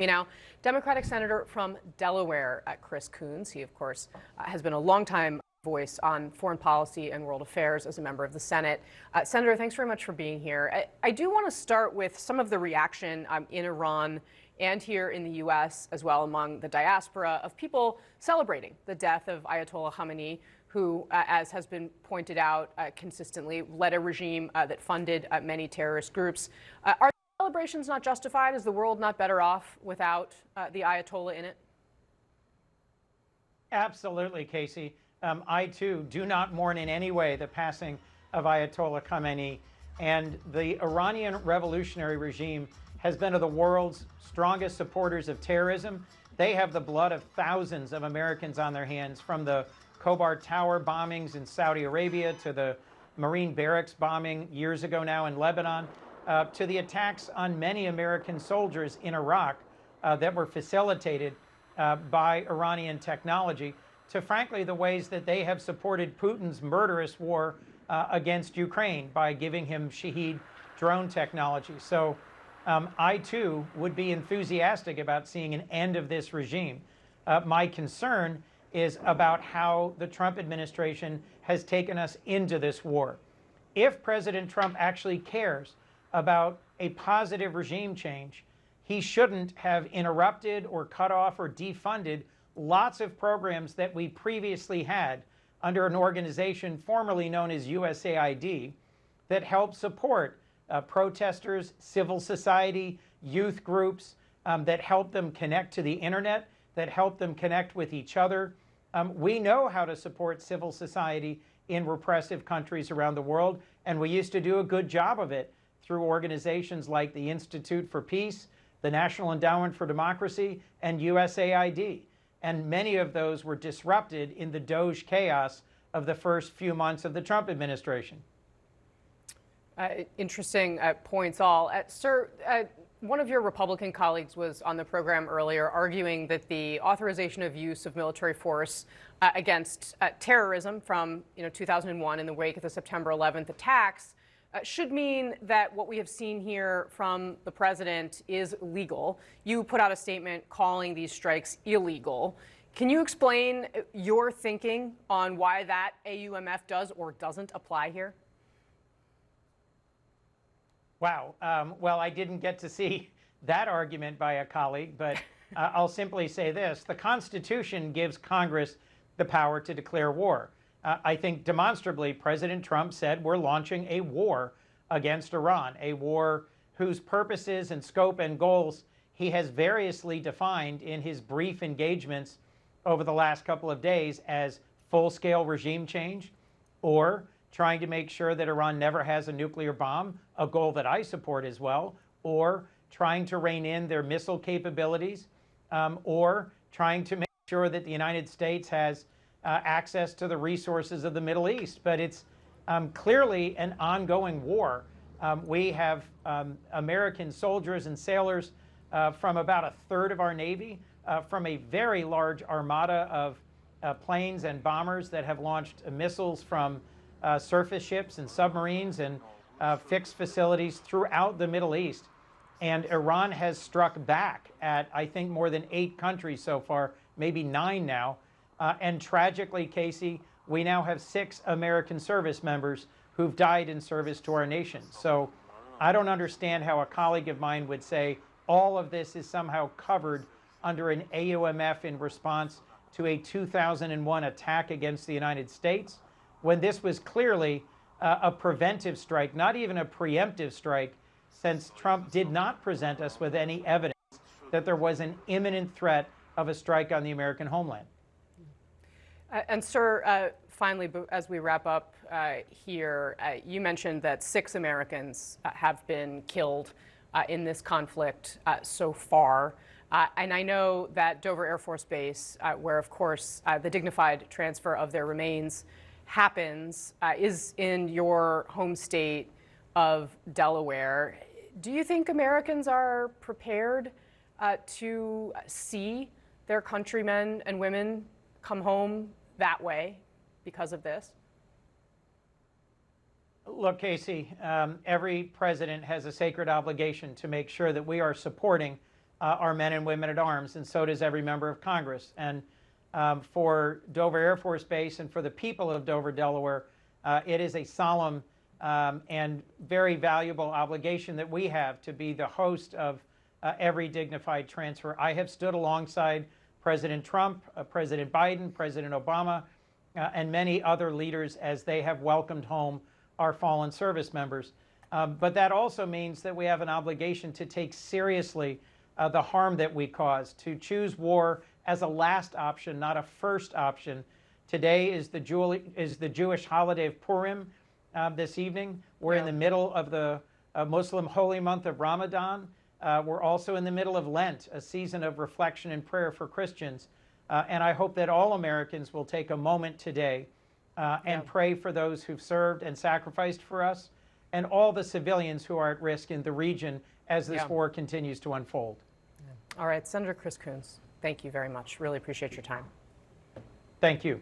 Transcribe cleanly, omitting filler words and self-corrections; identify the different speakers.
Speaker 1: You know, Democratic Senator from Delaware, Chris Coons. He, of course, has been a longtime voice on foreign policy and world affairs as a member of the Senate. Senator, thanks very much for being here. I do want to start with some of the reaction in Iran and here in the U.S. as well among the diaspora of people celebrating the death of Ayatollah Khamenei, who, as has been pointed out consistently, led a regime that funded many terrorist groups. Are celebrations not justified? Is the world not better off without the Ayatollah in it?
Speaker 2: Absolutely, Kasie. I, too, do not mourn in any way the passing of Ayatollah Khamenei. And the Iranian revolutionary regime has been of the world's strongest supporters of terrorism. They have the blood of thousands of Americans on their hands, from the Khobar Tower bombings in Saudi Arabia to the Marine barracks bombing years ago now in Lebanon, to the attacks on many American soldiers in Iraq that were facilitated by Iranian technology, to frankly the ways that they have supported Putin's murderous war against Ukraine by giving him Shahed drone technology. So I too would be enthusiastic about seeing an end of this regime. My concern is about how the Trump administration has taken us into this war. If President Trump actually cares about a positive regime change, he shouldn't have interrupted or cut off or defunded lots of programs that we previously had under an organization formerly known as USAID that helped support protesters, civil society, youth groups, that helped them connect to the internet, that helped them connect with each other. We know how to support civil society in repressive countries around the world, and we used to do a good job of it through organizations like the Institute for Peace, the National Endowment for Democracy, and USAID. And many of those were disrupted in the Doge chaos of the first few months of the Trump administration.
Speaker 1: Interesting points all. Sir, one of your Republican colleagues was on the program earlier arguing that the authorization of use of military force against terrorism from 2001 in the wake of the September 11th attacks should mean that what we have seen here from the president is legal. You put out a statement calling these strikes illegal. Can you explain your thinking on why that AUMF does or doesn't apply here?
Speaker 2: Wow. Well, I didn't get to see that argument by a colleague, but I'll simply say this. The Constitution gives Congress the power to declare war. I think demonstrably President Trump said we're launching a war against Iran, a war whose purposes and scope and goals he has variously defined in his brief engagements over the last couple of days as full-scale regime change, or trying to make sure that Iran never has a nuclear bomb, a goal that I support as well, or trying to rein in their missile capabilities, or trying to make sure that the United States has access to the resources of the Middle East. But it's clearly an ongoing war. We have American soldiers and sailors from about a third of our Navy, from a very large armada of planes and bombers that have launched missiles from surface ships and submarines and fixed facilities throughout the Middle East. And Iran has struck back at, I think, more than 8 countries so far, maybe 9 now. And tragically, Kasie, we now have 6 American service members who've died in service to our nation. So I don't understand how a colleague of mine would say all of this is somehow covered under an AUMF in response to a 2001 attack against the United States, when this was clearly a preventive strike, not even a preemptive strike, since Trump did not present us with any evidence that there was an imminent threat of a strike on the American homeland.
Speaker 1: And sir, finally, as we wrap up here, you mentioned that 6 Americans have been killed in this conflict so far. And I know that Dover Air Force Base, where, of course, the dignified transfer of their remains happens, is in your home state of Delaware. Do you think Americans are prepared to see their countrymen and women come home that way because of this?
Speaker 2: Look, Kasie, every president has a sacred obligation to make sure that we are supporting our men and women at arms, and so does every member of Congress. And for Dover Air Force Base and for the people of Dover, Delaware, it is a solemn and very valuable obligation that we have to be the host of every dignified transfer. I have stood alongside President Trump, President Biden, President Obama, and many other leaders as they have welcomed home our fallen service members. But that also means that we have an obligation to take seriously the harm that we cause, to choose war as a last option, not a first option. Today is the Jewish holiday of Purim this evening. We're in the middle of the Muslim holy month of Ramadan. We're also in the middle of Lent, a season of reflection and prayer for Christians. And I hope that all Americans will take a moment today and pray for those who've served and sacrificed for us, and all the civilians who are at risk in the region as this war continues to unfold.
Speaker 1: All right, Senator Chris Coons, thank you very much. Really appreciate your time.
Speaker 2: Thank you.